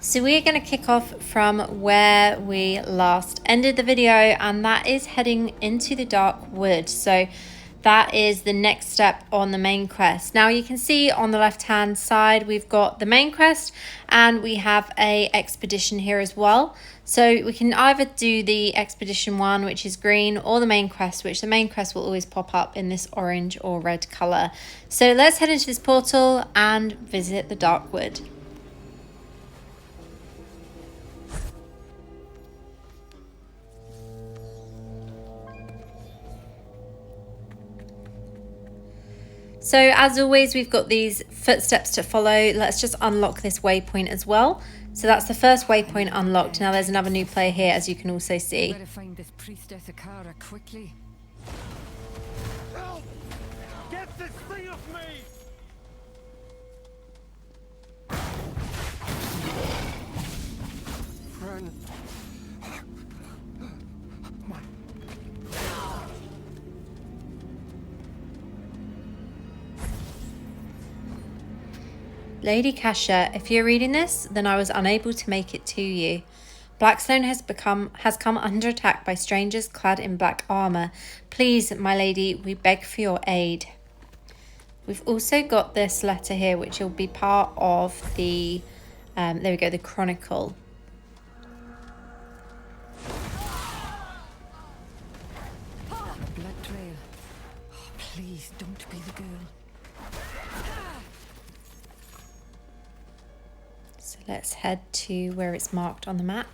So we're going to kick off from where we last ended the video, and that is heading into the Dark Wood. So that is the next step on the main quest. Now you can see on the left hand side we've got the main quest, and we have a expedition here as well. So we can either do the expedition one, which is green, or the main quest, which the main quest will always pop up in this orange or red color. So let's head into this portal and visit the Dark Wood. So as always, we've got these footsteps to follow. Let's just unlock this waypoint as well. So that's the first waypoint unlocked. Now there's another new player here, as you can also see. Better find this priestess Akara quickly. Help! Get this thing off me! Friend. Lady Kasha, if you're reading this, then I was unable to make it to you. Blackstone has come under attack by strangers clad in black armor. Please, my lady, we beg for your aid. We've also got this letter here, which will be part of the, there we go, the chronicle. A blood trail. Oh, please don't be the girl. So let's head to where it's marked on the map.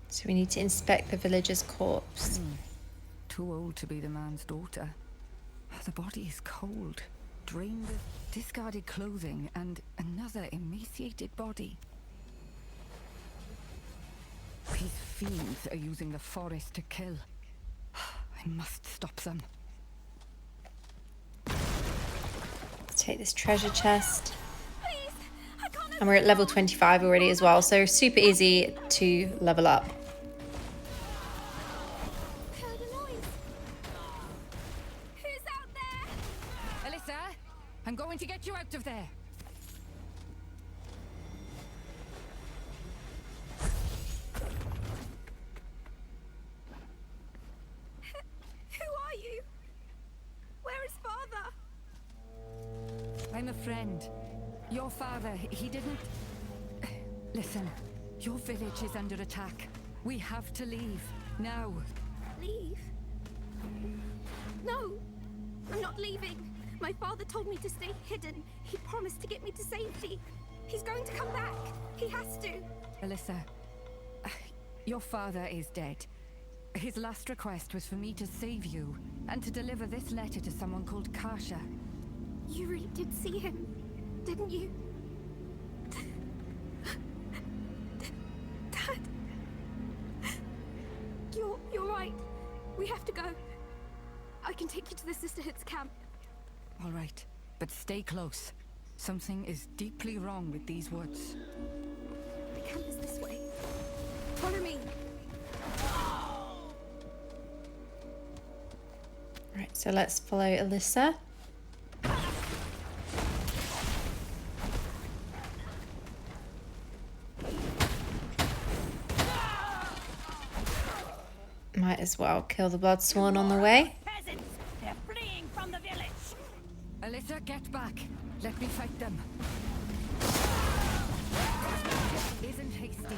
So we need to inspect the villager's corpse. Too old to be the man's daughter. The body is cold, drained of discarded clothing, and another emaciated body. These fiends are using the forest to kill. I must stop them. Let's take this treasure chest. And we're at level 25 already as well, so super easy to level up. Who's out there? Alyssa, I'm going to get you out of there. I'm a friend. Your father, he didn't... Listen, your village is under attack. We have to leave, now. Leave? No, I'm not leaving. My father told me to stay hidden. He promised to get me to safety. He's going to come back. He has to. Alyssa, your father is dead. His last request was for me to save you and to deliver this letter to someone called Kasha. You really did see him, didn't you? Dad. You're right. We have to go. I can take you to the Sisterhood's camp. All right, but stay close. Something is deeply wrong with these woods. The camp is this way. Follow me. Right, so let's follow Alyssa. Might as well kill the Bloodsworn on the way. Peasants! They're fleeing from the village! Alyssa, get back. Let me fight them. Isn't hasty.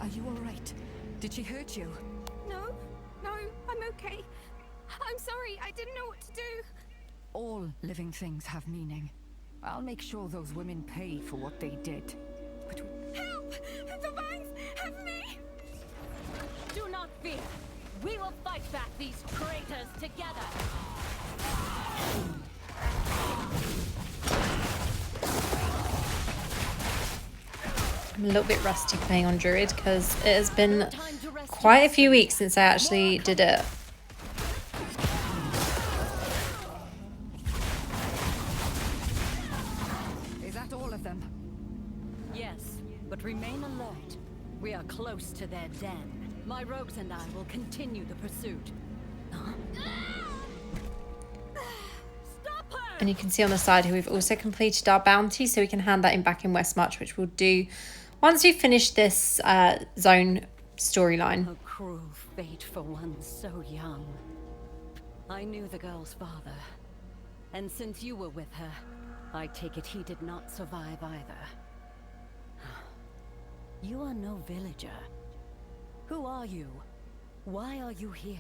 Are you all right? Did she hurt you? No, I'm okay. I'm sorry, I didn't know what to do. All living things have meaning. I'll make sure those women pay for what they did. But help! The vines have me! Do not fear. We will fight back these traitors together. I'm a little bit rusty playing on Druid because it has been quite a few weeks since I actually did it. of them. Yes, but remain alert. We are close to their den. My rogues and I will continue the pursuit. Stop her! And you can see on the side here we've also completed our bounty, so we can hand that in back in Westmarch, which we'll do once we finish this zone storyline. A cruel fate for one so young. I knew the girl's father, and since you were with her, I take it he did not survive either. You are no villager. Who are you? Why are you here?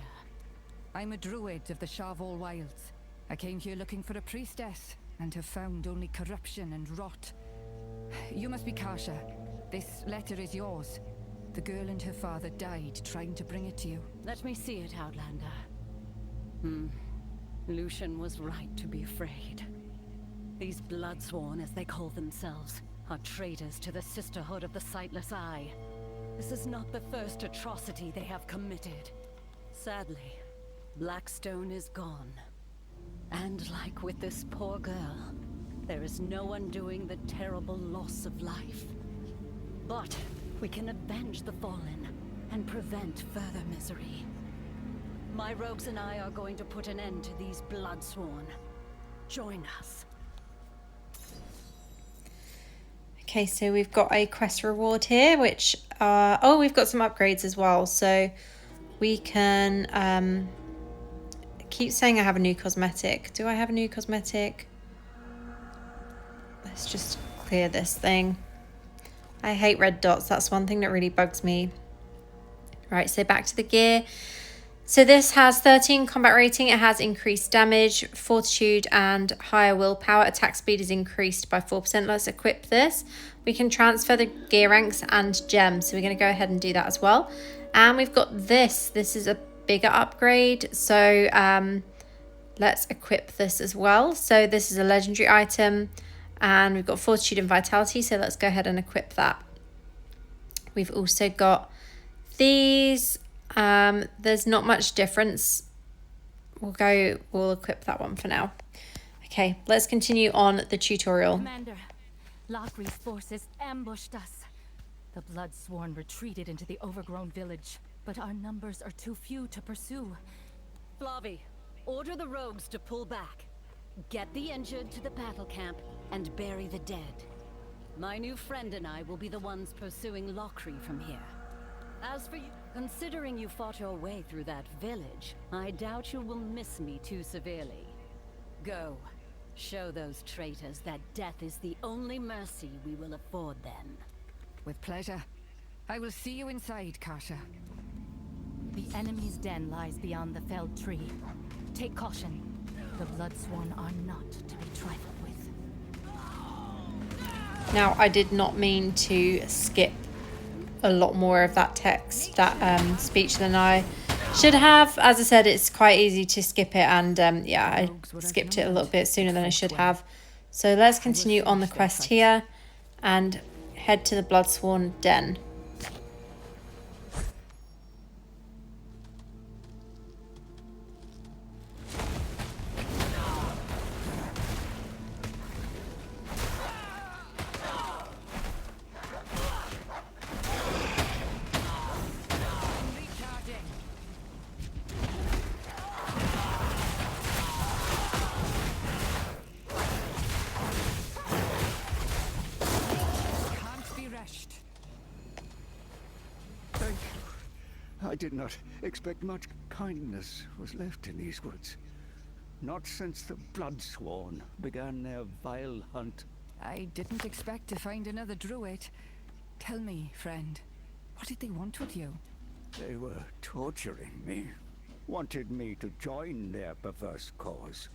I'm a druid of the Sharvall Wilds. I came here looking for a priestess, and have found only corruption and rot. You must be Kasha. This letter is yours. The girl and her father died trying to bring it to you. Let me see it, Outlander. Lucian was right to be afraid. These Bloodsworn, as they call themselves, are traitors to the Sisterhood of the Sightless Eye. This is not the first atrocity they have committed. Sadly, Blackstone is gone. And like with this poor girl, there is no undoing the terrible loss of life. But we can avenge the fallen and prevent further misery. My rogues and I are going to put an end to these Bloodsworn. Join us. Okay, so we've got a quest reward here, which oh, we've got some upgrades as well. So we can keep saying I have a new cosmetic. Do I have a new cosmetic? Let's just clear this thing. I hate red dots. That's one thing that really bugs me. Right, so back to the gear. So this has 13 combat rating. It has increased damage, fortitude, and higher willpower. Attack speed is increased by 4%. Let's equip this. We can transfer the gear ranks and gems. So we're going to go ahead and do that as well. And we've got this. This is a bigger upgrade. So let's equip this as well. So this is a legendary item. And we've got fortitude and vitality. So let's go ahead and equip that. We've also got these. There's not much difference. We'll equip that one for now. Okay, let's continue on the tutorial. Commander, Locri's forces ambushed us. The Bloodsworn retreated into the overgrown village, but our numbers are too few to pursue. Flavi, order the rogues to pull back. Get the injured to the battle camp and bury the dead. My new friend and I will be the ones pursuing Locri from here. As for you, considering you fought your way through that village, I doubt you will miss me too severely. Go. Show those traitors that death is the only mercy we will afford them. With pleasure. I will see you inside, Kasha. The enemy's den lies beyond the felled tree. Take caution. The Bloodsworn are not to be trifled with. Now, I did not mean to skip a lot more of that text, that speech than I should have. As I said, it's quite easy to skip it, and yeah, I skipped it a little bit sooner than I should have. So let's continue on the quest here and head to the Bloodsworn den. I did not expect much kindness was left in these woods. Not since the Bloodsworn began their vile hunt. I didn't expect to find another druid. Tell me, friend, what did they want with you? They were torturing me. Wanted me to join their perverse cause.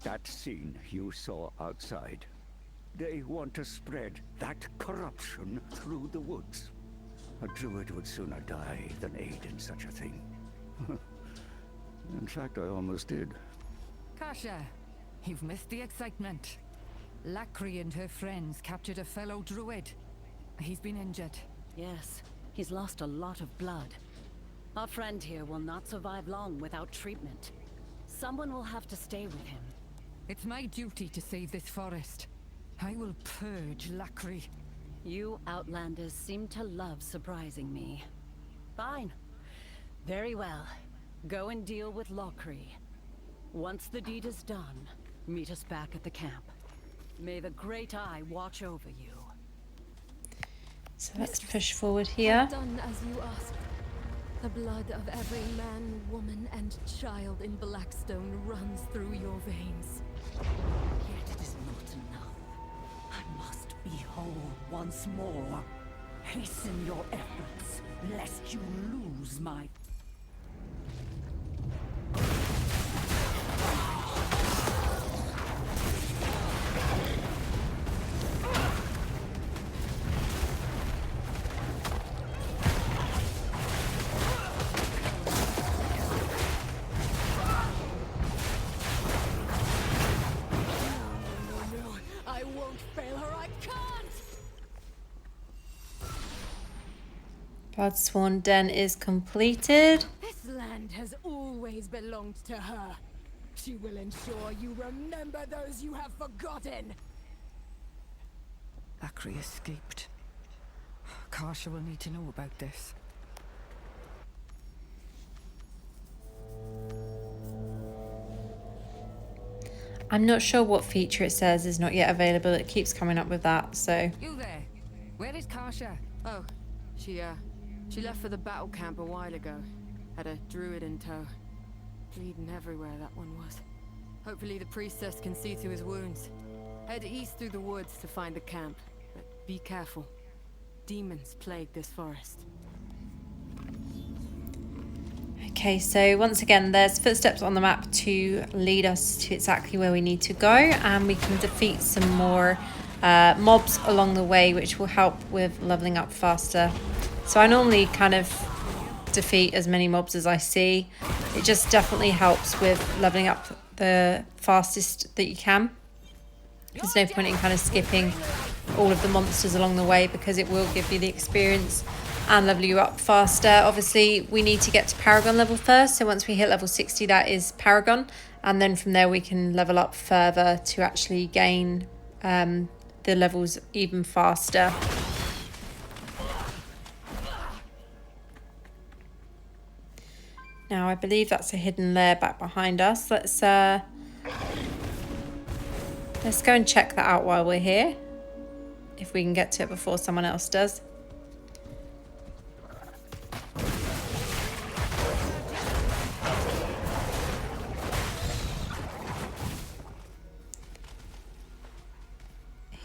That scene you saw outside. They want to spread that corruption through the woods. A druid would sooner die than aid in such a thing. In fact, I almost did. Kasha, you've missed the excitement. Lacri and her friends captured a fellow druid. He's been injured. Yes, he's lost a lot of blood. Our friend here will not survive long without treatment. Someone will have to stay with him. It's my duty to save this forest. I will purge Lacri. You Outlanders seem to love surprising me. Fine. Very well. Go and deal with Lacri. Once the deed is done, meet us back at the camp. May the Great Eye watch over you. So let's push forward here. Done as you asked. The blood of every man, woman, and child in Blackstone runs through your veins. Yet it is not enough. I must be whole once more. Hasten your efforts, lest you lose my... I won't fail her, I can't! Bloodsworn Den is completed. This land has always belonged to her. She will ensure you remember those you have forgotten. Lacri escaped. Karsha will need to know about this. I'm not sure what feature it says is not yet available. It keeps coming up with that, so... You there? Where is Karsha? Oh, she left for the battle camp a while ago. Had a druid in tow. Bleeding everywhere, that one was. Hopefully the priestess can see to his wounds. Head east through the woods to find the camp. But be careful. Demons plague this forest. Okay, so once again, there's footsteps on the map to lead us to exactly where we need to go, and we can defeat some more mobs along the way, which will help with leveling up faster. So I normally kind of defeat as many mobs as I see. It just definitely helps with leveling up the fastest that you can. There's no point in kind of skipping all of the monsters along the way, because it will give you the experience and level you up faster. Obviously, we need to get to Paragon level first. So once we hit level 60, that is Paragon. And then from there, we can level up further to actually gain the levels even faster. Now, I believe that's a hidden lair back behind us. Let's go and check that out while we're here, if we can get to it before someone else does.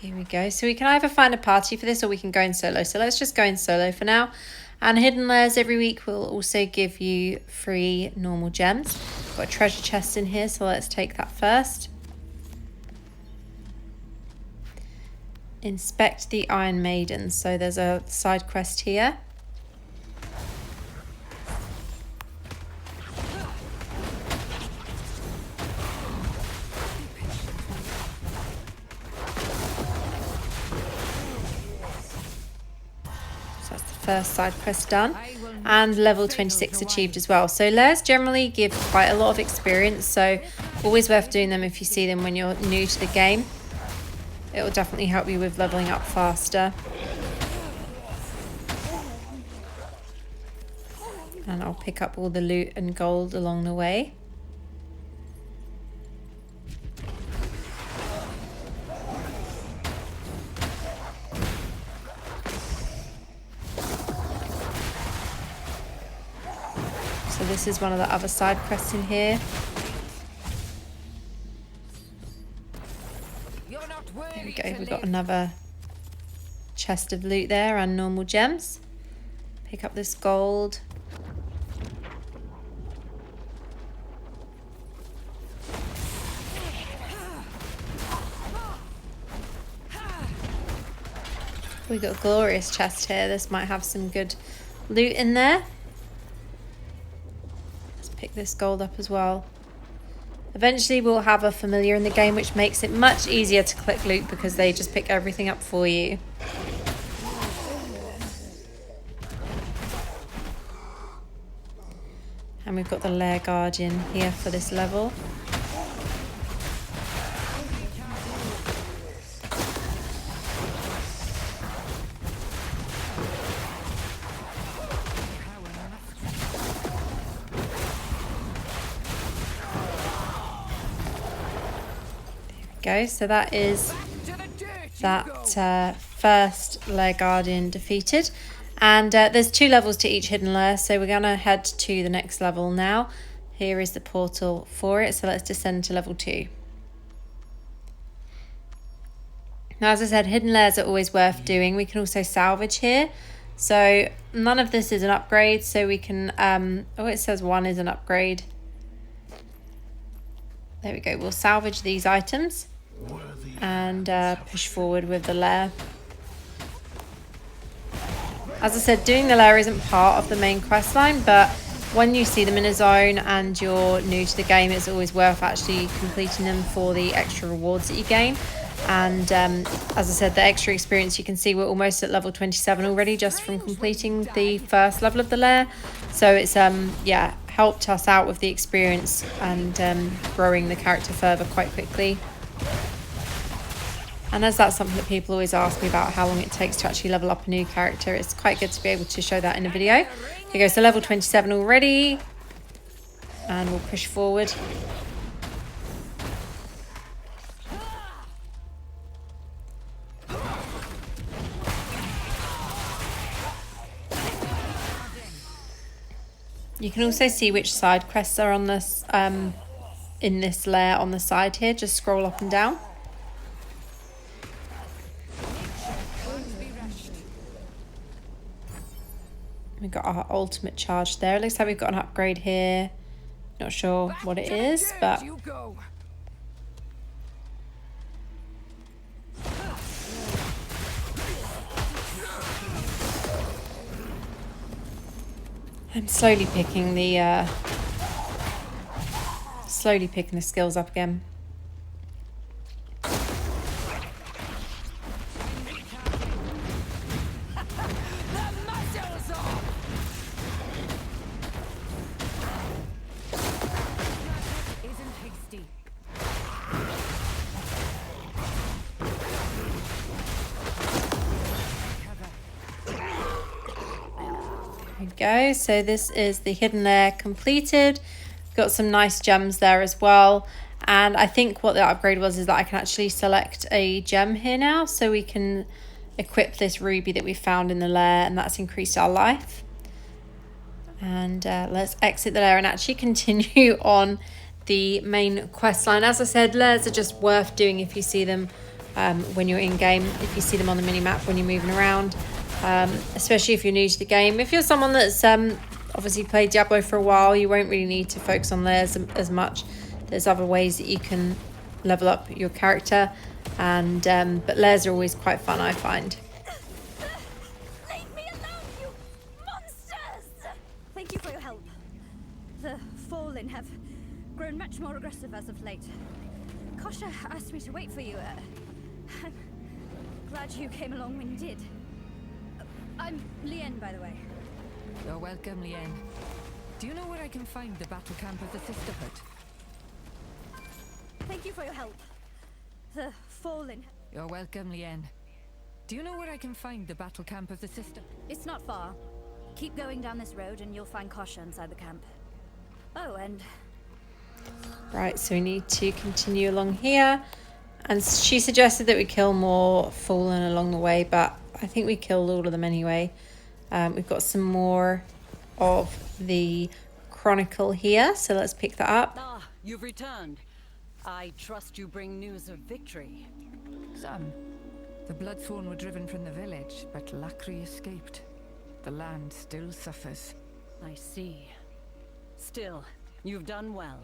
Here we go. So we can either find a party for this, or we can go in solo. So let's just go in solo for now. And hidden lairs every week will also give you free normal gems. Got a treasure chest in here, so let's take that first. Inspect the Iron Maiden. So there's a side quest here. First side quest done, and level 26 achieved as well. So lairs generally give quite a lot of experience, so always worth doing them if you see them when you're new to the game. It will definitely help you with leveling up faster. And I'll pick up all the loot and gold along the way. So this is one of the other side quests in here. There we go, we've got another chest of loot there and normal gems. Pick up this gold. We got a glorious chest here. This might have some good loot in there. Pick this gold up as well. Eventually we'll have a familiar in the game, which makes it much easier to click loot because they just pick everything up for you. And we've got the Lair Guardian here for this level. go. So that is that first lair guardian defeated. And there's 2 levels to each hidden lair, so we're going to head to the next level now. Here is the portal for it, so let's descend to level 2. Now, as I said, hidden lairs are always worth doing. We can also salvage here. So none of this is an upgrade, so we can... oh, it says 1 is an upgrade. There we go. We'll salvage these items and push forward with the lair. As I said, doing the lair isn't part of the main quest line, but when you see them in a zone and you're new to the game, it's always worth actually completing them for the extra rewards that you gain. And as I said, the extra experience, you can see we're almost at level 27 already just from completing the first level of the lair. So it's yeah, helped us out with the experience and growing the character further quite quickly. And as that's something that people always ask me about, how long it takes to actually level up a new character, it's quite good to be able to show that in a video. Here we go, so level 27 already. And we'll push forward. You can also see which side quests are on this in this lair on the side here. Just scroll up and down. We've got our ultimate charge there. It looks like we've got an upgrade here. Not sure what it is, but I'm slowly picking the skills up again. Go. So this is the hidden lair completed. Got some nice gems there as well, and I think what the upgrade was is that I can actually select a gem here now, so we can equip this ruby that we found in the lair, and that's increased our life. And let's exit the lair and actually continue on the main quest line. As I said, lairs are just worth doing if you see them when you're in game, if you see them on the mini map when you're moving around. Especially if you're new to the game. If you're someone that's obviously played Diablo for a while, you won't really need to focus on lairs as much. There's other ways that you can level up your character, and but lairs are always quite fun, I find. Leave me alone, you monsters! Thank you for your help. The Fallen have grown much more aggressive as of late. Kosha asked me to wait for you. I'm glad you came along when you did. I'm Lien, by the way. You're welcome, Lien. Do you know where I can find the battle camp of the Sisterhood? Thank you for your help. The Fallen... You're welcome, Lien. Do you know where I can find the battle camp of the Sister? It's not far. Keep going down this road and you'll find Kosha inside the camp. Oh, and... Right, so we need to continue along here. And she suggested that we kill more Fallen along the way, but I think we killed all of them anyway. We've got some more of the Chronicle here, so let's pick that up. Ah, you've returned. I trust you bring news of victory. Some. The Bloodsworn were driven from the village, but Lacri escaped. The land still suffers. I see. Still, you've done well.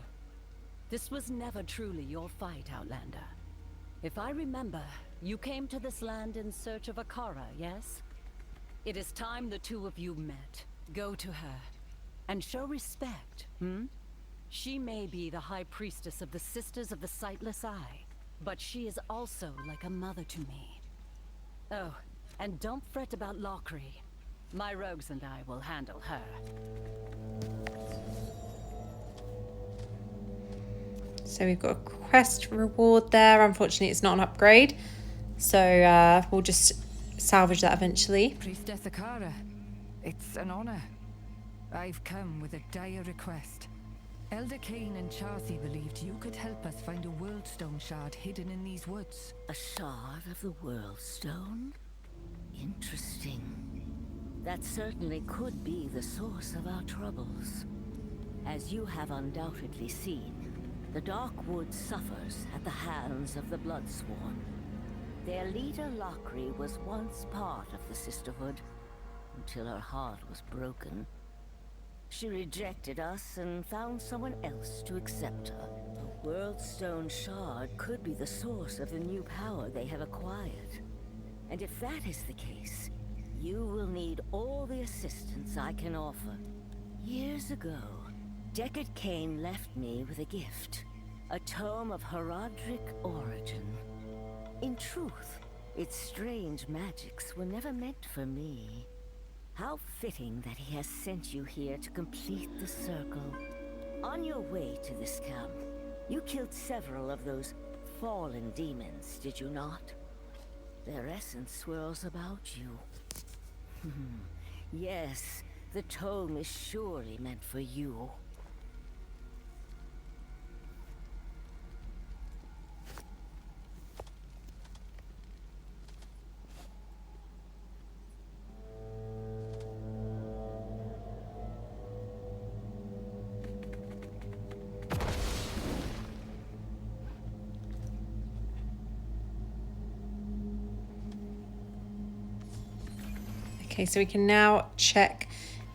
This was never truly your fight, Outlander. If I remember, you came to this land in search of Akara, yes? It is time the two of you met. Go to her. And show respect, She may be the High Priestess of the Sisters of the Sightless Eye, but she is also like a mother to me. Oh, and don't fret about Lockery. My rogues and I will handle her. So we've got a quest reward there. Unfortunately, it's not an upgrade. So we'll just salvage that eventually. Priestess Akara, it's an honor. I've come with a dire request. Elder Kane and Chasey believed you could help us find a Worldstone shard hidden in these woods. A shard of the Worldstone? Interesting. That certainly could be the source of our troubles. As you have undoubtedly seen, the Darkwood suffers at the hands of the Bloodsworn. Their leader, Lockery, was once part of the Sisterhood, until her heart was broken. She rejected us and found someone else to accept her. The Worldstone shard could be the source of the new power they have acquired. And if that is the case, you will need all the assistance I can offer. Years ago, Deckard Cain left me with a gift. A tome of Horadric origin. In truth, its strange magics were never meant for me. How fitting that he has sent you here to complete the circle. On your way to this camp, you killed several of those fallen demons, did you not? Their essence swirls about you. Yes, the tome is surely meant for you. Okay, so we can now check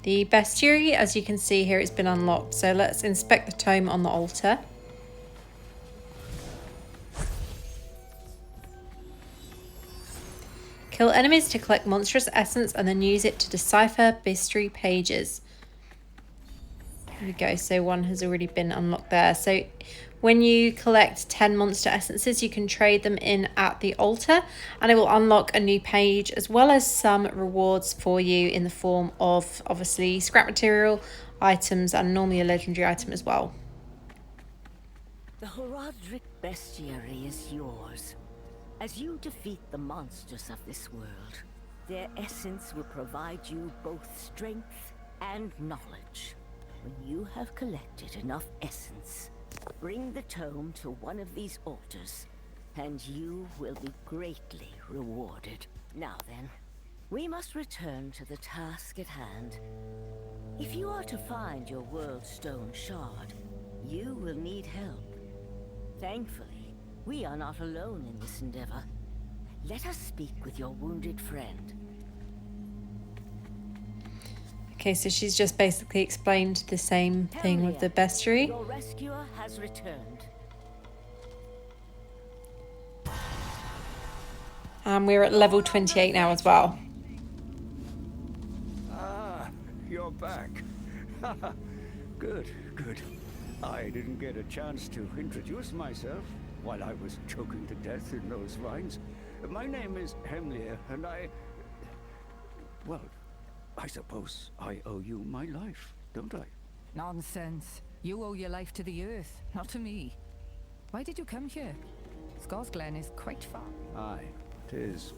the bestiary. As you can see here, it's been unlocked. So let's inspect the tome on the altar. Kill enemies to collect monstrous essence and then use it to decipher bestiary pages. There we go. So one has already been unlocked there. So when you collect 10 monster essences, you can trade them in at the altar and it will unlock a new page as well as some rewards for you in the form of obviously scrap material, items, and normally a legendary item as well. The Horadric bestiary is yours. As you defeat the monsters of this world, their essence will provide you both strength and knowledge. When you have collected enough essence, bring the tome to one of these altars, and you will be greatly rewarded. Now then, we must return to the task at hand. If you are to find your Worldstone shard, you will need help. Thankfully, we are not alone in this endeavor. Let us speak with your wounded friend. Okay, so she's just basically explained the same thing with the bestiary. Your rescuer has returned. And we're at level 28 now as well. Ah, you're back. Good, good. I didn't get a chance to introduce myself while I was choking to death in those vines. My name is Hemlir, and well, I suppose I owe you my life, don't I? Nonsense. You owe your life to the earth, not to me. Why did you come here? Scorsglen is quite far. Aye, 'tis.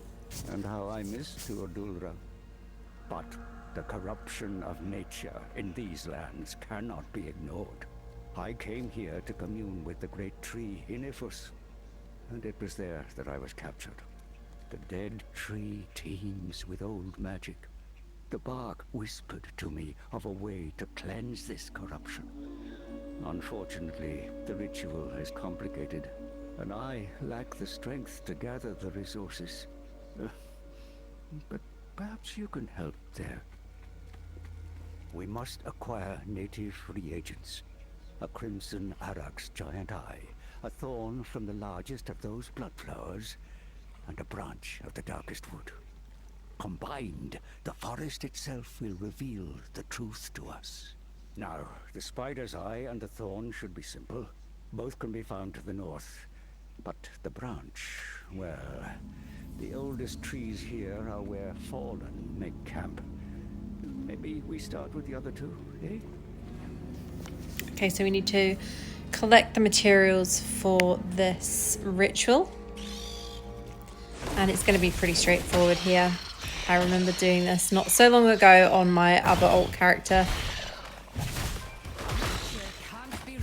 And how I miss Tuodulra. But the corruption of nature in these lands cannot be ignored. I came here to commune with the great tree in Ifus, and it was there that I was captured. The dead tree teems with old magic. The bark whispered to me of a way to cleanse this corruption. Unfortunately, the ritual is complicated, and I lack the strength to gather the resources. But perhaps you can help there. We must acquire native reagents. A crimson Arax giant eye, a thorn from the largest of those blood flowers, and a branch of the darkest wood. Combined, the forest itself will reveal the truth to us. Now, the spider's eye and the thorn should be simple. Both can be found to the north. But the branch, well, the oldest trees here are where fallen make camp. Maybe we start with the other two, eh? Okay, so we need to collect the materials for this ritual. And it's going to be pretty straightforward here. I remember doing this not so long ago on my other alt character. There can't be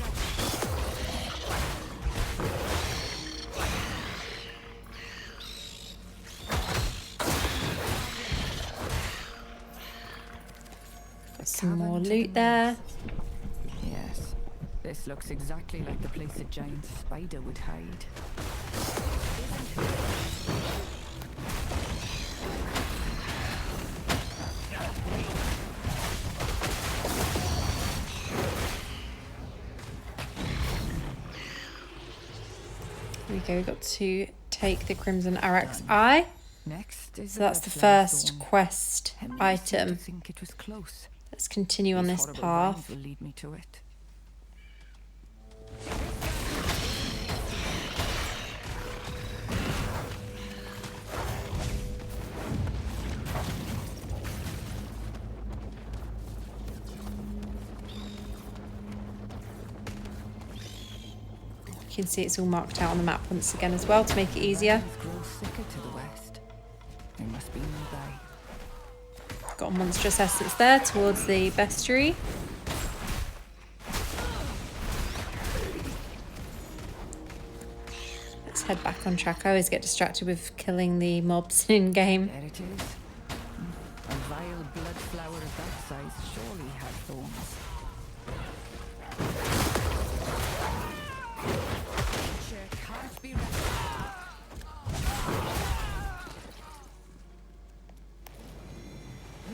Some more cavern to loot the there. north. Yes, this looks exactly like the place a giant spider would hide. Here we go, we've got to take the Crimson Arak's Eye. Next is So that's the Bloodflower first Thorn. quest Henry seemed to item. think it was close. Let's continue on These this horrible path. vines will lead me to it. You can see it's all marked out on the map once again as well to make it easier. Vines grow thicker to the west. They must be nearby. Got a monstrous essence there towards the bestiary. Let's head back on track. I always get distracted with killing the mobs in game. There it is. A vile blood flower of that size surely had thorns. Nature can't be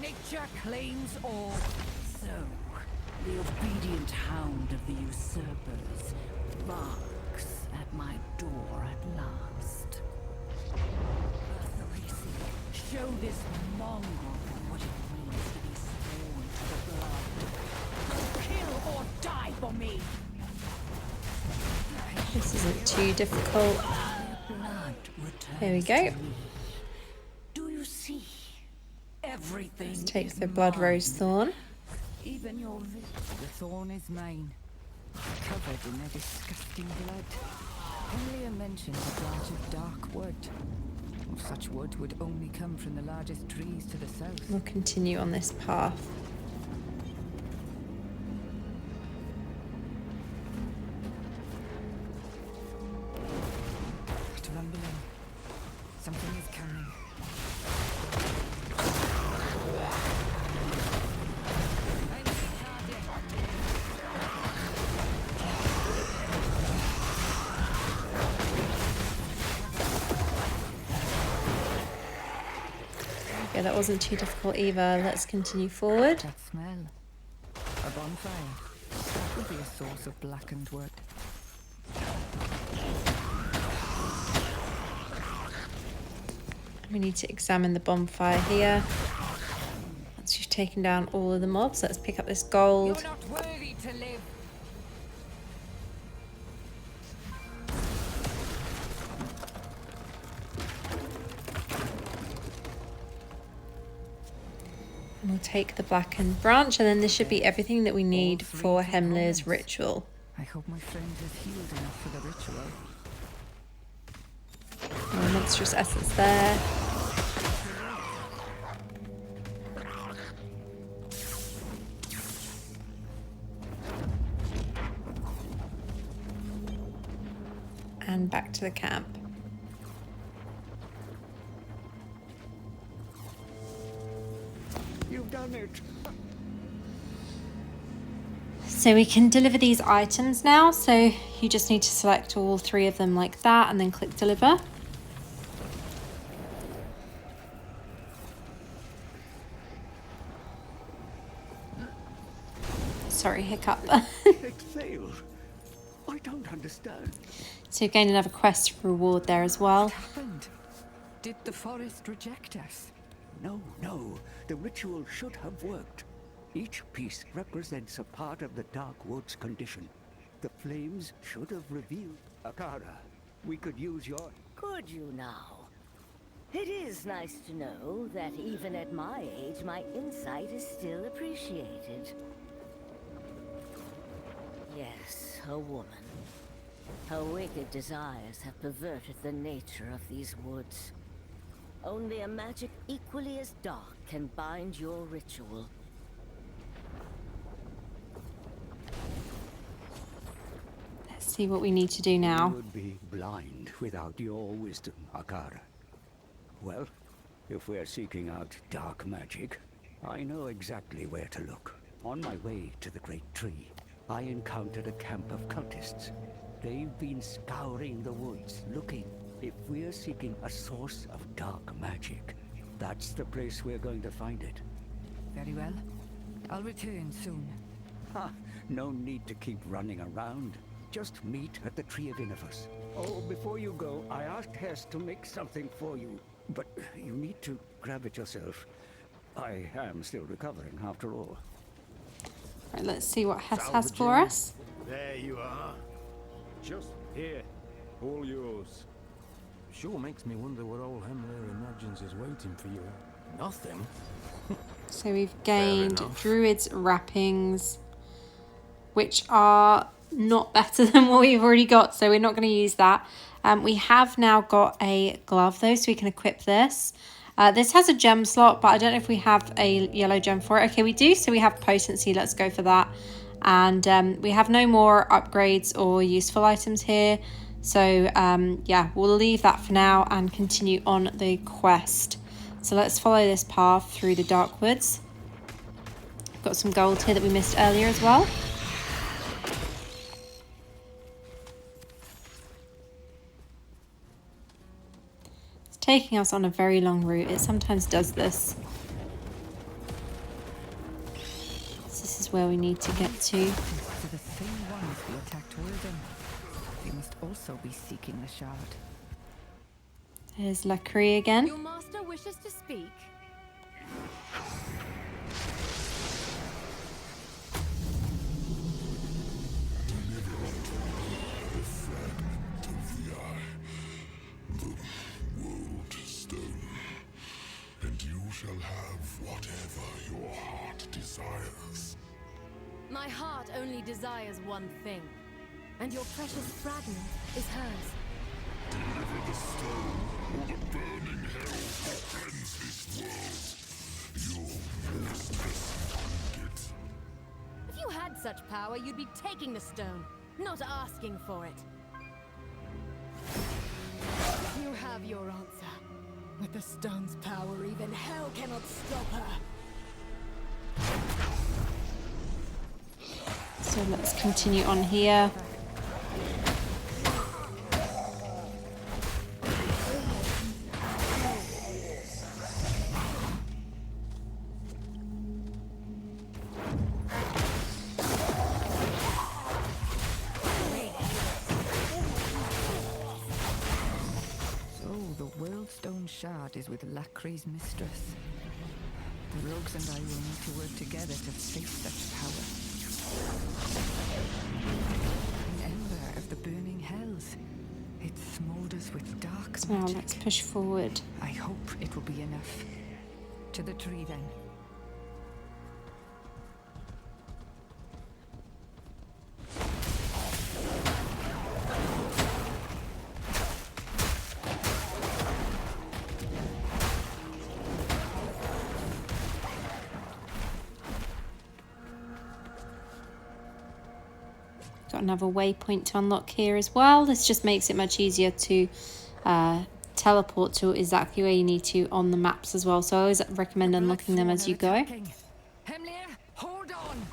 Nature claims all. So, the obedient hound of the usurpers barks at my door at last. Ricia, show this mongrel what it means to be sworn to the blood. Kill or die for me! This isn't too difficult. Blood returns Here we go. to me. Do you see? Everything Let's take is the Blood mine. Rose Thorn. Even your The thorn is mine, covered in a disgusting blood. Only a mention of a branch of dark wood. Such wood would only come from the largest trees to the south. We'll continue on this path. It's rumbling. Something is coming. Yeah, that wasn't too difficult either. Let's continue forward. That smell. A bonfire. That would be a source of blackened wood. We need to examine the bonfire here. Once you've taken down all of the mobs, let's pick up this gold. You're not worthy to live. And we'll take the blackened branch, and then this should be everything that we need for Hemler's ritual. I hope my friend has healed enough for the ritual. More monstrous essence there. And back to the camp. You've done it. So we can deliver these items now. So you just need to select all three of them like that and then click deliver. Sorry, hiccup. It failed. I don't understand. So you've gained another quest reward there as well. What happened? Did the forest reject us? No, no. The ritual should have worked. Each piece represents a part of the Dark Woods condition. The flames should have revealed... Akara, we could use your... Could you now? It is nice to know that even at my age, my insight is still appreciated. Yes, a woman. Her wicked desires have perverted the nature of these woods. Only a magic equally as dark can bind your ritual. Let's see what we need to do now. We would be blind without your wisdom, Akara. Well, if we're seeking out dark magic, I know exactly where to look. On my way to the Great Tree, I encountered a camp of cultists. They've been scouring the woods, looking. If we're seeking a source of dark magic, that's the place we're going to find it. Very well. I'll return soon. Ha! No need to keep running around. Just meet at the Tree of Innovus. Oh, before you go, I asked Hess to make something for you, but you need to grab it yourself. I am still recovering, after all. Right, let's see what Hess has for us. There you are. Just here. All yours. Sure makes me wonder what old Hemler imagines is waiting for you. Nothing. So we've gained Druid's wrappings, which are not better than what we've already got, so we're not going to use that. We have now got a glove though, so we can equip this. This has a gem slot, but I don't know if we have a yellow gem for it. Okay, we do, so we have potency. Let's go for that. And we have no more upgrades or useful items here. So yeah, we'll leave that for now and continue on the quest. So let's follow this path through the dark woods. Got some gold here that we missed earlier as well. It's taking us on a very long route. It sometimes does this. This is where we need to get to. To the same ones we attacked Wilden. They must also be seeking the shard. There's Lacree again. Your master wishes to speak. Shall have whatever your heart desires. My heart only desires one thing, and your precious fragment is hers. Deliver the stone, or the burning hell will cleanse this world. Your mistress will it. If you had such power, you'd be taking the stone, not asking for it. You have your answer. With the stone's power, even hell cannot stop her. So let's continue on here. Shard is with Lacree's mistress. The rogues and I will need to work together to face such power. An ember of the burning hells. It smolders with dark So now let's push forward. I hope it will be enough. To the tree then. Got another waypoint to unlock here as well. This just makes it much easier to teleport to exactly where you need to on the maps as well. So I always recommend unlocking them as you go. Hemlir, hold on!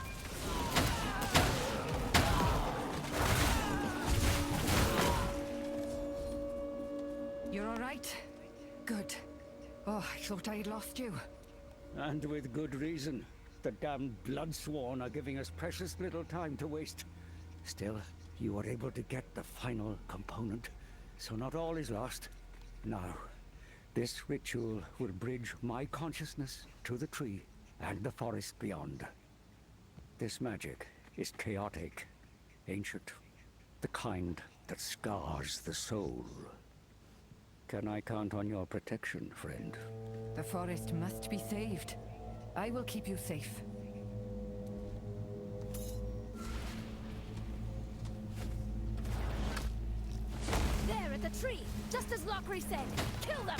You're all right? Good. Oh, I thought I'd lost you. And with good reason. The damned Bloodsworn are giving us precious little time to waste. Still, you were able to get the final component, so not all is lost. Now, this ritual will bridge my consciousness to the tree and the forest beyond. This magic is chaotic, ancient, the kind that scars the soul. Can I count on your protection, friend? The forest must be saved. I will keep you safe. There at the tree, just as Lockery said. Kill them!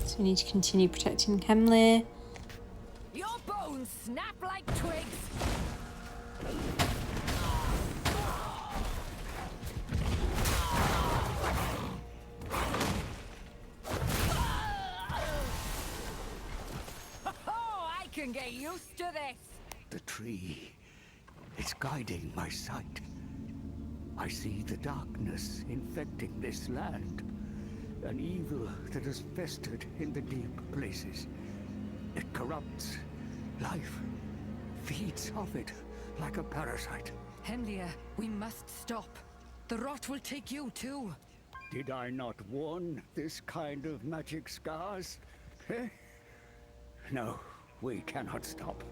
So we need to continue protecting Hemlir. Your bow snap like twigs. Oh, I can get used to this. The tree, it's guiding my sight. I see the darkness infecting this land. An evil that has festered in the deep places. It corrupts life, feeds off it like a parasite. Hemlia, we must stop. The rot will take you too. Did I not warn this kind of magic scars? Eh? No, we cannot stop.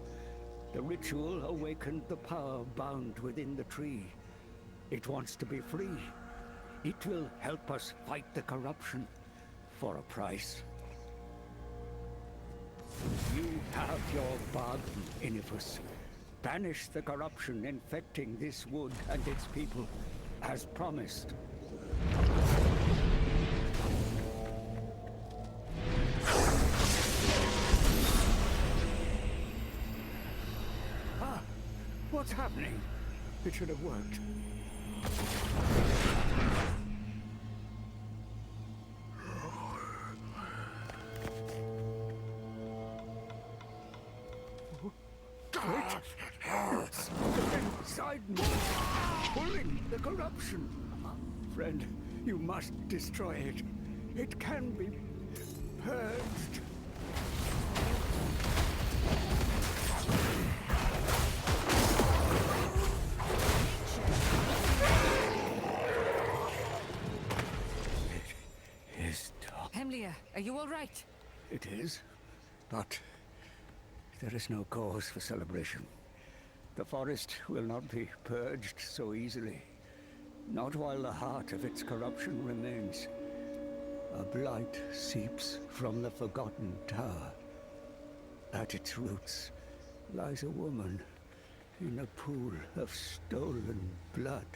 The ritual awakened the power bound within the tree. It wants to be free. It will help us fight the corruption for a price. You have your bargain, Inifus. Banish the corruption infecting this wood and its people, as promised. Ah, what's happening? It should have worked. It's inside me, pulling the corruption. Friend, you must destroy it. It can be purged. It is dark. Hemlia, are you all right? It is, but there is no cause for celebration. The forest will not be purged so easily. Not while the heart of its corruption remains. A blight seeps from the forgotten tower. At its roots lies a woman in a pool of stolen blood.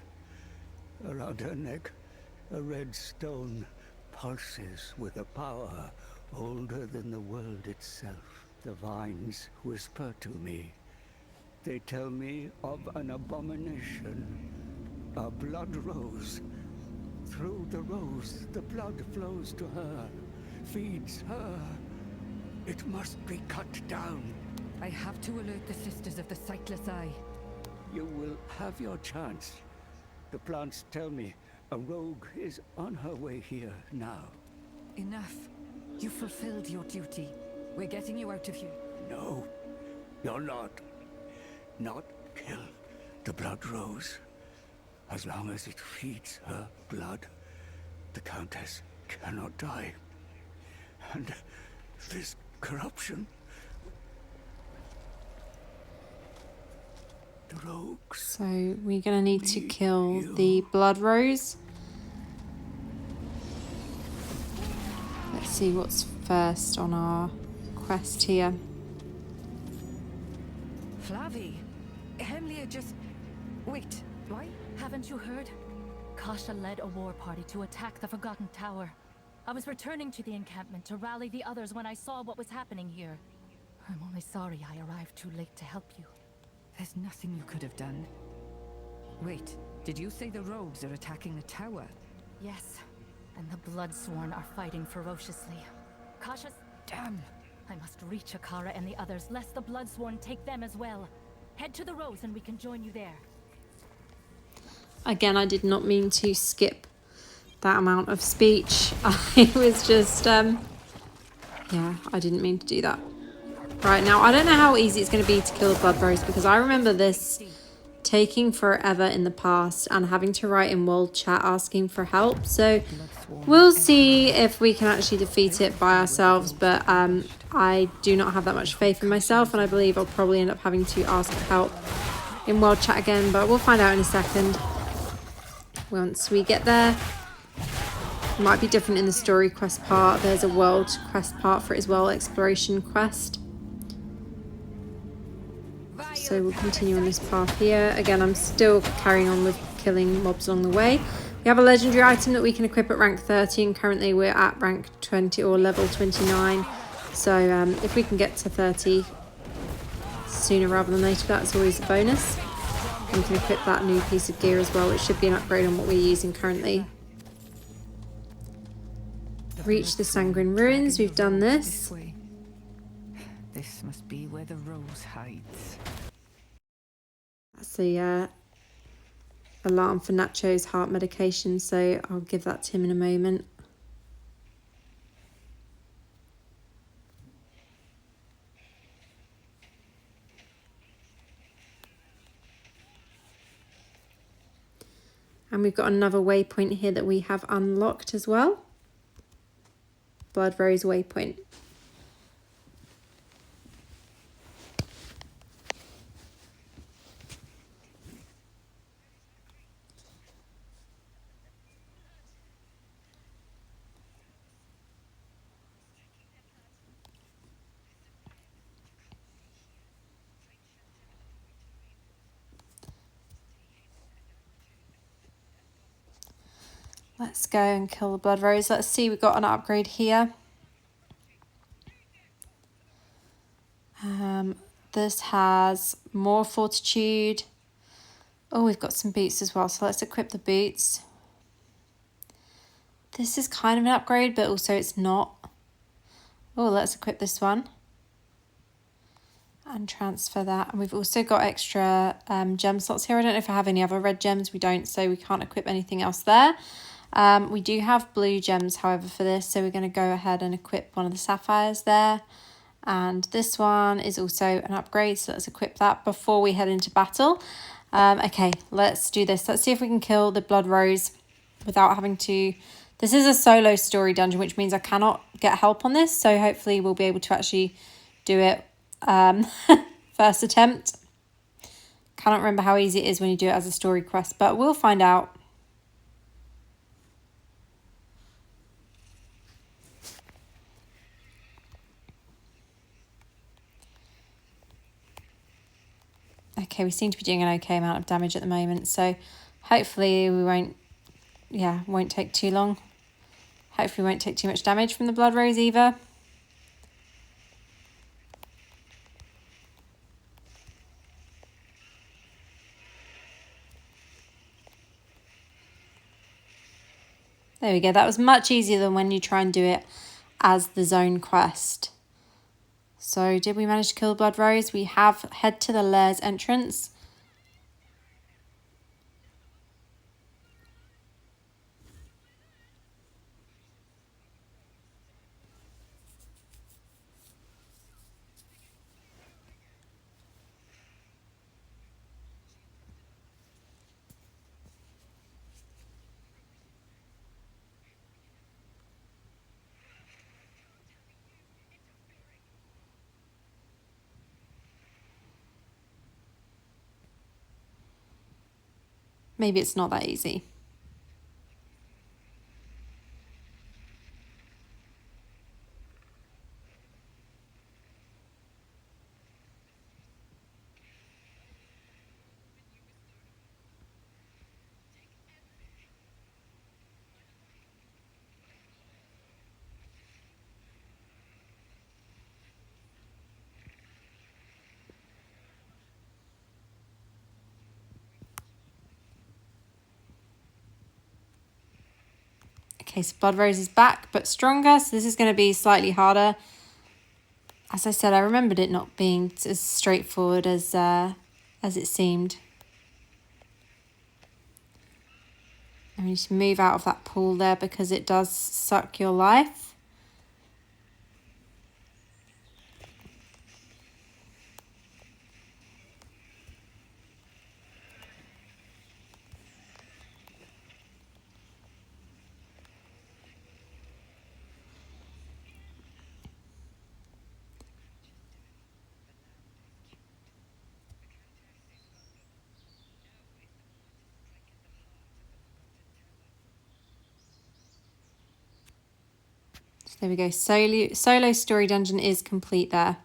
Around her neck, a red stone pulses with a power older than the world itself. The vines whisper to me. They tell me of an abomination. A blood rose. Through the rose, the blood flows to her, feeds her. It must be cut down. I have to alert the Sisters of the Sightless Eye. You will have your chance. The plants tell me a rogue is on her way here now. Enough. You fulfilled your duty. We're getting you out of here. No, you're not. Not kill the blood rose. As long as it feeds her blood, the Countess cannot die. And this corruption... The rogues... So we're gonna need to kill the blood rose. Let's see what's first on our quest here. Flavi, Hemlia just... Wait, why? Haven't you heard? Kasha led a war party to attack the Forgotten Tower. I was returning to the encampment to rally the others when I saw what was happening here. I'm only sorry I arrived too late to help you. There's nothing you could have done. Wait, did you say the rogues are attacking the tower? Yes, and the Bloodsworn are fighting ferociously. Kasha's... Damn! I must reach Akara and the others, lest the Bloodsworn take them as well. Head to the Rose and we can join you there. Again, I did not mean to skip that amount of speech. I was just, yeah, I didn't mean to do that. Right, now, I don't know how easy it's going to be to kill the blood rose, because I remember this taking forever in the past and having to write in world chat asking for help. So we'll see if we can actually defeat it by ourselves, but I do not have that much faith in myself, and I believe I'll probably end up having to ask for help in world chat again, but we'll find out in a second once we get there. It might be different in the story quest part. There's a world quest part for it as well, exploration quest. So we'll continue on this path here. Again, I'm still carrying on with killing mobs along the way. We have a legendary item that we can equip at rank 30, and currently we're at rank 20 or level 29. So if we can get to 30 sooner rather than later. That's always a bonus. And we can equip that new piece of gear as well, which should be an upgrade on what we're using currently. Reach the Sanguine Ruins. We've done this. This must be where the rose hides. That's the alarm for Nacho's heart medication, so I'll give that to him in a moment. And we've got another waypoint here that we have unlocked as well. Blood Rose waypoint. Let's go and kill the Blood Rose. Let's see, we've got an upgrade here. This has more fortitude. Oh, we've got some boots as well, so let's equip the boots. This is kind of an upgrade, but also it's not. Oh, let's equip this one. And transfer that. And we've also got extra gem slots here. I don't know if I have any other red gems. We don't, so we can't equip anything else there. We do have blue gems, however, for this, so we're going to go ahead and equip one of the sapphires there. And this one is also an upgrade, so let's equip that before we head into battle. Okay, let's do this. Let's see if we can kill the Blood Rose without having to... This is a solo story dungeon, which means I cannot get help on this, so hopefully we'll be able to actually do it first attempt. Cannot remember how easy it is when you do it as a story quest, but we'll find out. Okay, we seem to be doing an okay amount of damage at the moment, so hopefully we won't take too long. Hopefully we won't take too much damage from the Blood Rose either. There we go, that was much easier than when you try and do it as the zone quest. So did we manage to kill Blood Rose? We have head to the Lair's entrance. Maybe it's not that easy. Okay, so Blood Rose is back, but stronger, so this is going to be slightly harder. As I said, I remembered it not being as straightforward as it seemed. And we need to move out of that pool there because it does suck your life. So there we go. Solo story dungeon is complete there.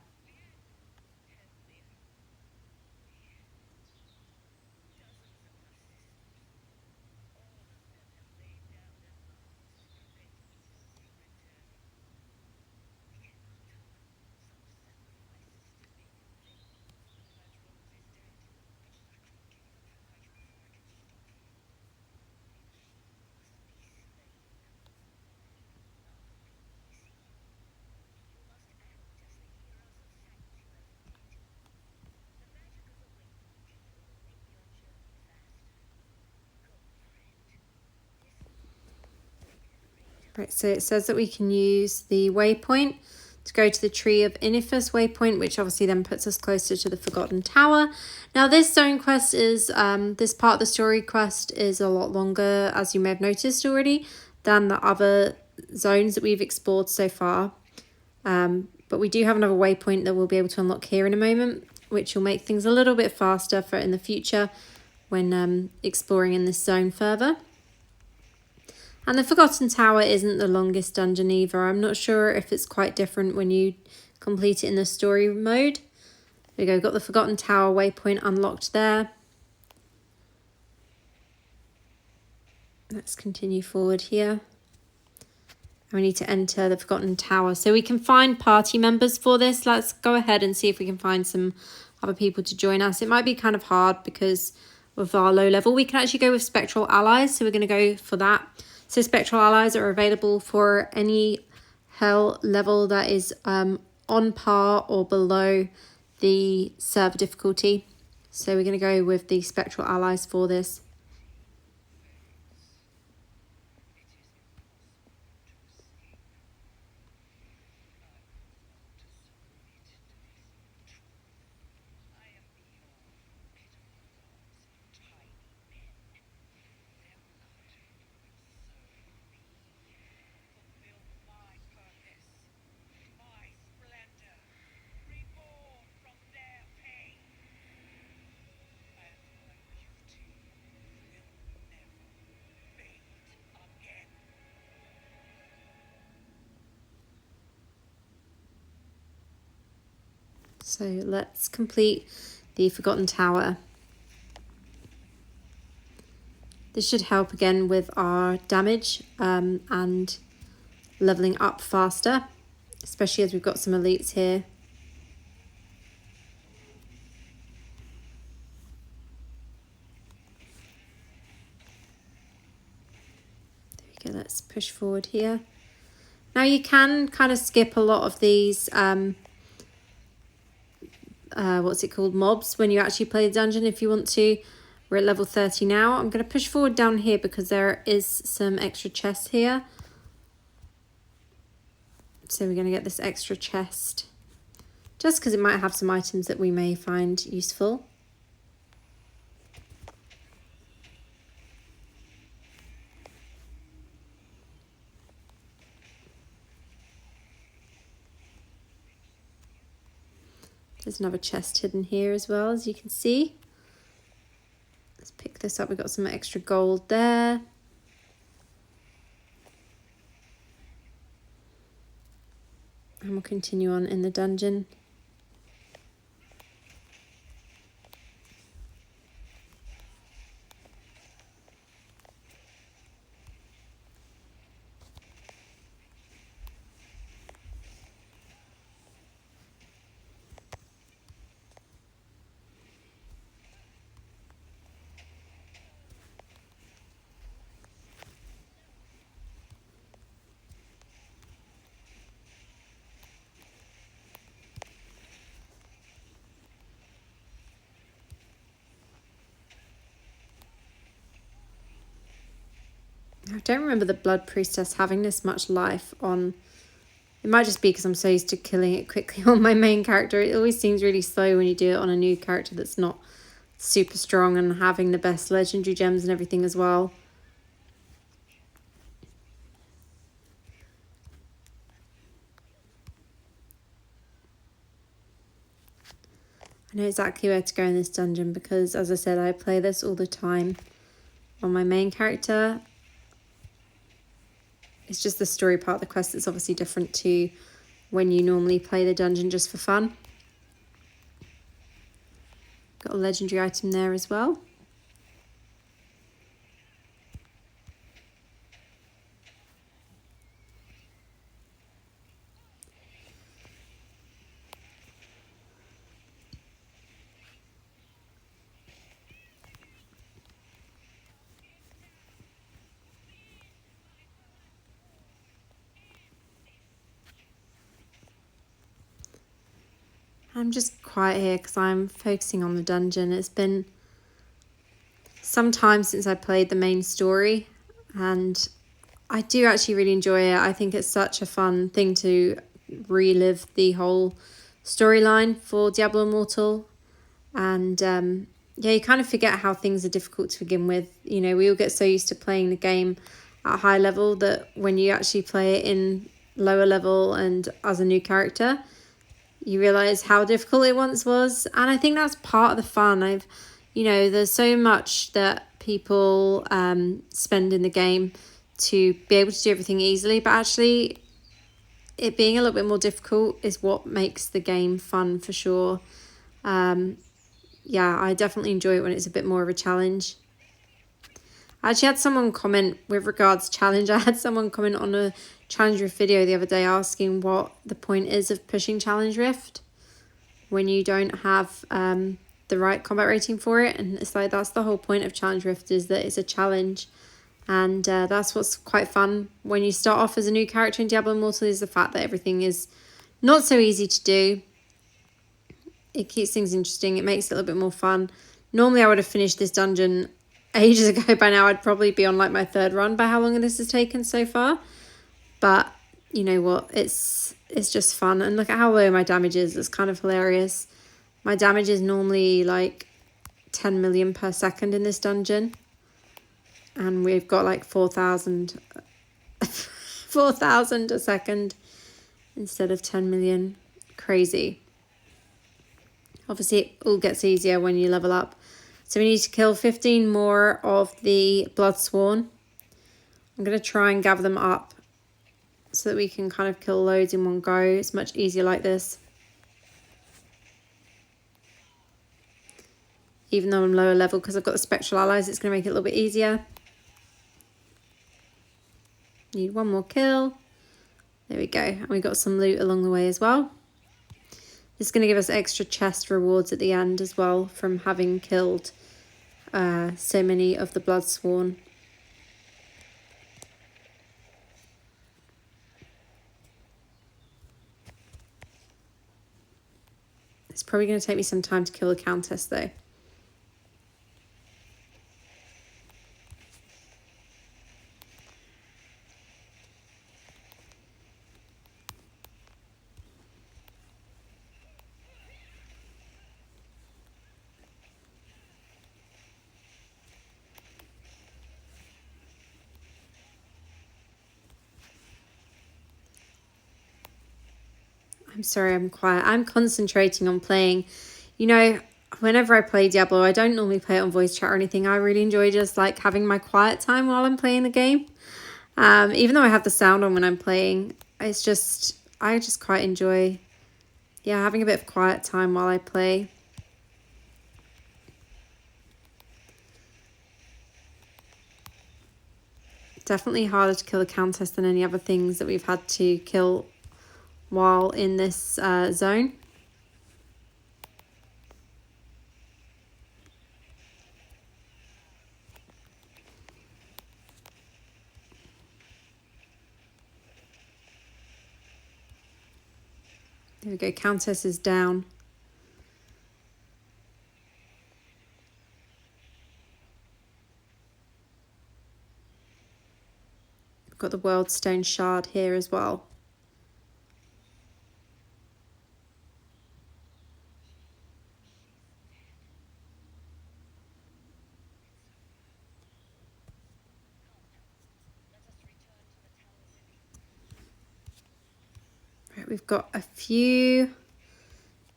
Right, so it says that we can use the waypoint to go to the Tree of Inifus waypoint, which obviously then puts us closer to the Forgotten Tower. Now this zone quest is, this part of the story quest is a lot longer, as you may have noticed already, than the other zones that we've explored so far. But we do have another waypoint that we'll be able to unlock here in a moment, which will make things a little bit faster for in the future when exploring in this zone further. And the Forgotten Tower isn't the longest dungeon either. I'm not sure if it's quite different when you complete it in the story mode. There we go, got the Forgotten Tower waypoint unlocked there. Let's continue forward here. And we need to enter the Forgotten Tower. So we can find party members for this. Let's go ahead and see if we can find some other people to join us. It might be kind of hard because with our low level, we can actually go with Spectral Allies. So we're going to go for that. So Spectral Allies are available for any hell level that is on par or below the server difficulty. So we're going to go with the Spectral Allies for this. So let's complete the Forgotten Tower. This should help again with our damage and leveling up faster, especially as we've got some elites here. There we go, let's push forward here. Now you can kind of skip a lot of these mobs when you actually play the dungeon if you want to. We're at level 30 now. I'm going to push forward down here because there is some extra chests here. So we're going to get this extra chest just because it might have some items that we may find useful. There's another chest hidden here as well, as you can see. Let's pick this up. We've got some extra gold there. And we'll continue on in the dungeon. I don't remember the Blood Priestess having this much life on. It might just be because I'm so used to killing it quickly on my main character. It always seems really slow when you do it on a new character that's not super strong and having the best legendary gems and everything as well. I know exactly where to go in this dungeon because, as I said, I play this all the time on my main character. It's just the story part of the quest that's obviously different to when you normally play the dungeon just for fun. Got a legendary item there as well. I'm just quiet here because I'm focusing on the dungeon. It's been some time since I played the main story and I do actually really enjoy it. I think it's such a fun thing to relive the whole storyline for Diablo Immortal. And yeah, you kind of forget how things are difficult to begin with. You know, we all get so used to playing the game at a high level that when you actually play it in lower level and as a new character, you realize how difficult it once was. And I think that's part of the fun. You know, there's so much that people spend in the game to be able to do everything easily, but actually it being a little bit more difficult is what makes the game fun for sure. Yeah, I definitely enjoy it when it's a bit more of a challenge. I actually had someone comment with regards to challenge. I had someone comment on a challenge rift video the other day asking what the point is of pushing challenge rift when you don't have the right combat rating for it. And it's like, that's the whole point of challenge rift, is that it's a challenge. And that's what's quite fun when you start off as a new character in Diablo Immortal, is the fact that everything is not so easy to do. It keeps things interesting. It makes it a little bit more fun. Normally I would have finished this dungeon ages ago by now. I'd probably be on like my third run by how long this has taken so far. But you know what? It's just fun. And look at how low my damage is. It's kind of hilarious. My damage is normally like 10 million per second in this dungeon. And we've got like 4,000 a second instead of 10 million. Crazy. Obviously, it all gets easier when you level up. So we need to kill 15 more of the Bloodsworn. I'm going to try and gather them up so that we can kind of kill loads in one go. It's much easier like this. Even though I'm lower level, because I've got the Spectral Allies, it's going to make it a little bit easier. Need one more kill. There we go. And we got some loot along the way as well. It's going to give us extra chest rewards at the end as well from having killed so many of the Bloodsworn. It's probably going to take me some time to kill the Countess though. I'm sorry, I'm quiet. I'm concentrating on playing. You know, whenever I play Diablo, I don't normally play it on voice chat or anything. I really enjoy just like having my quiet time while I'm playing the game. Even though I have the sound on when I'm playing, I just quite enjoy, yeah, having a bit of quiet time while I play. Definitely harder to kill the Countess than any other things that we've had to kill while in this zone. There we go, Countess is down. We've got the World Stone Shard here as well. We've got a few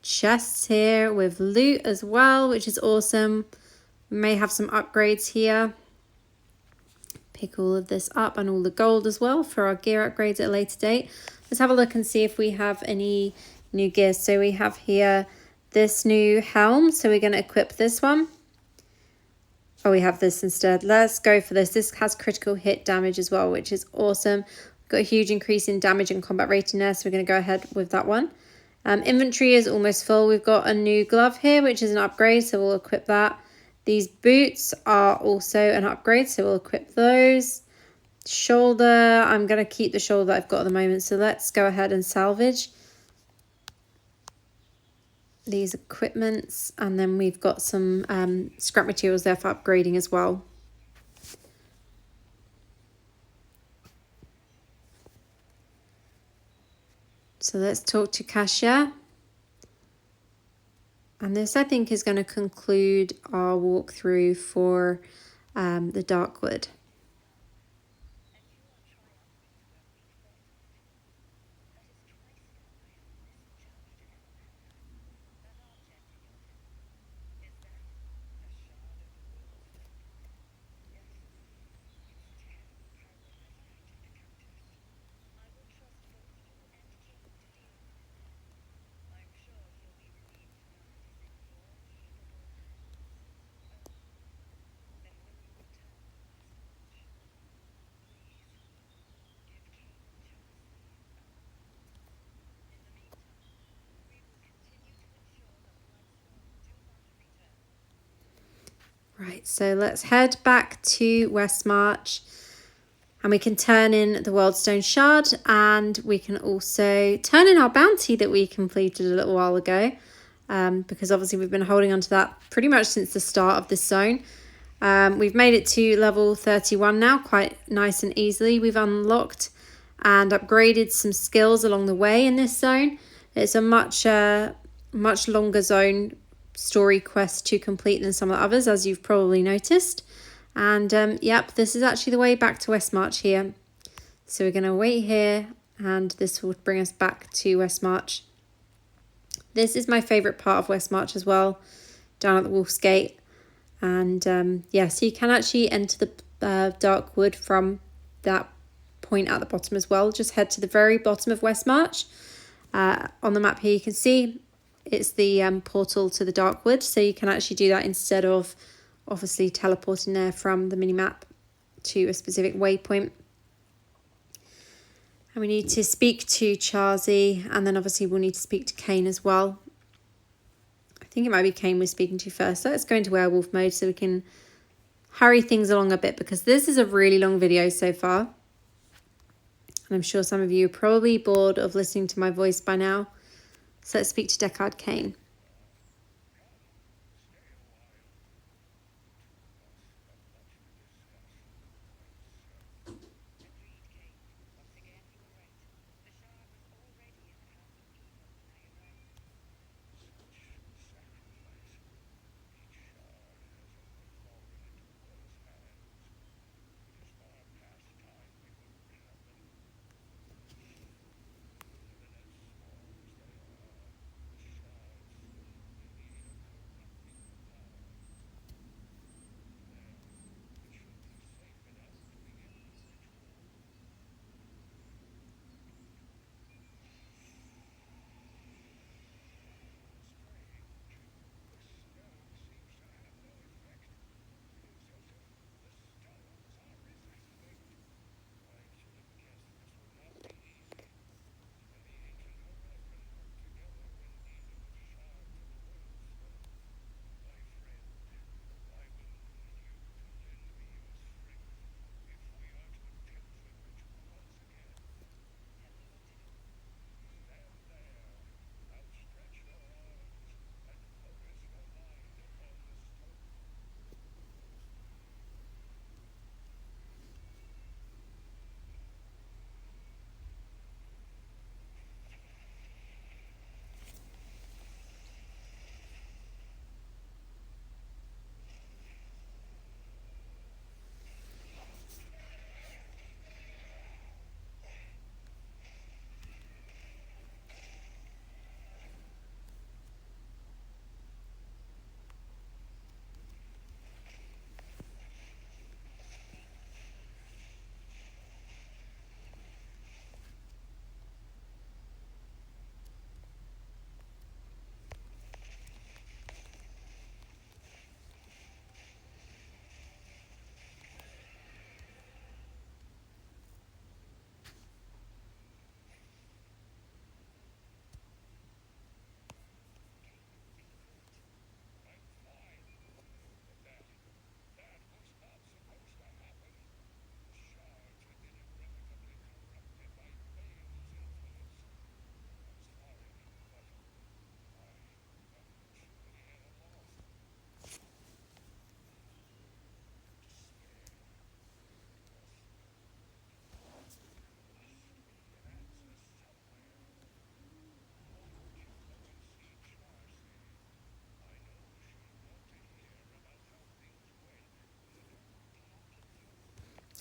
chests here with loot as well, which is awesome. We may have some upgrades here. Pick all of this up and all the gold as well for our gear upgrades at a later date. Let's have a look and see if we have any new gear. So we have here this new helm. So we're going to equip this one. Oh, we have this instead. Let's go for this. This has critical hit damage as well, which is awesome. Got a huge increase in damage and combat rating there, so we're going to go ahead with that one. Inventory is almost full. We've got a new glove here, which is an upgrade, so we'll equip that. These boots are also an upgrade, so we'll equip those. Shoulder, I'm going to keep the shoulder that I've got at the moment, so let's go ahead and salvage these equipments. And then we've got some scrap materials there for upgrading as well. So let's talk to Kasia. And this, I think, is going to conclude our walkthrough for the Darkwood. Right, so let's head back to Westmarch, and we can turn in the Worldstone Shard, and we can also turn in our bounty that we completed a little while ago, because obviously we've been holding on to that pretty much since the start of this zone. We've made it to level 31 now, quite nice and easily. We've unlocked and upgraded some skills along the way in this zone. It's a much longer zone story quest to complete than some of the others, as you've probably noticed. And yep, this is actually the way back to Westmarch here. So we're going to wait here, and this will bring us back to Westmarch. This is my favourite part of Westmarch as well, down at the Wolf's Gate. And yeah, so you can actually enter the Darkwood from that point at the bottom as well. Just head to the very bottom of Westmarch. On the map here you can see it's the portal to the Darkwood, so you can actually do that instead of obviously teleporting there from the mini-map to a specific waypoint. And we need to speak to Charzy, and then obviously we'll need to speak to Kane as well. I think it might be Kane we're speaking to first. So let's go into werewolf mode so we can hurry things along a bit, because this is a really long video so far. And I'm sure some of you are probably bored of listening to my voice by now. So let's speak to Deckard Kane.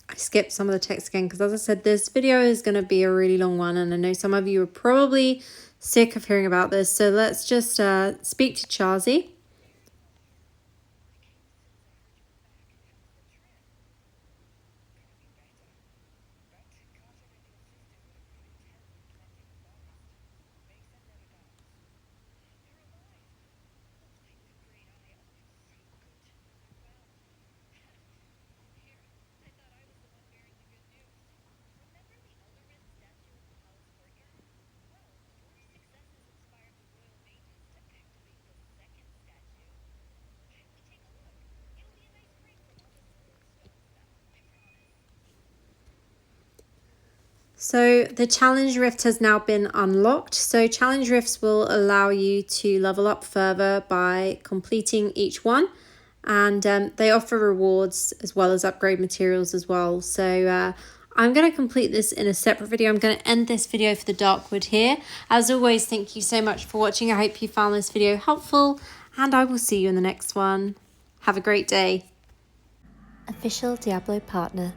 I skipped some of the text again because, as I said, this video is going to be a really long one, and I know some of you are probably sick of hearing about this. So let's just speak to Charzy. So the challenge rift has now been unlocked. So challenge rifts will allow you to level up further by completing each one, and they offer rewards as well as upgrade materials as well. So I'm going to complete this in a separate video. I'm going to end this video for the Darkwood here. As always, thank you so much for watching. I hope you found this video helpful, and I will see you in the next one. Have a great day. Official Diablo Partner.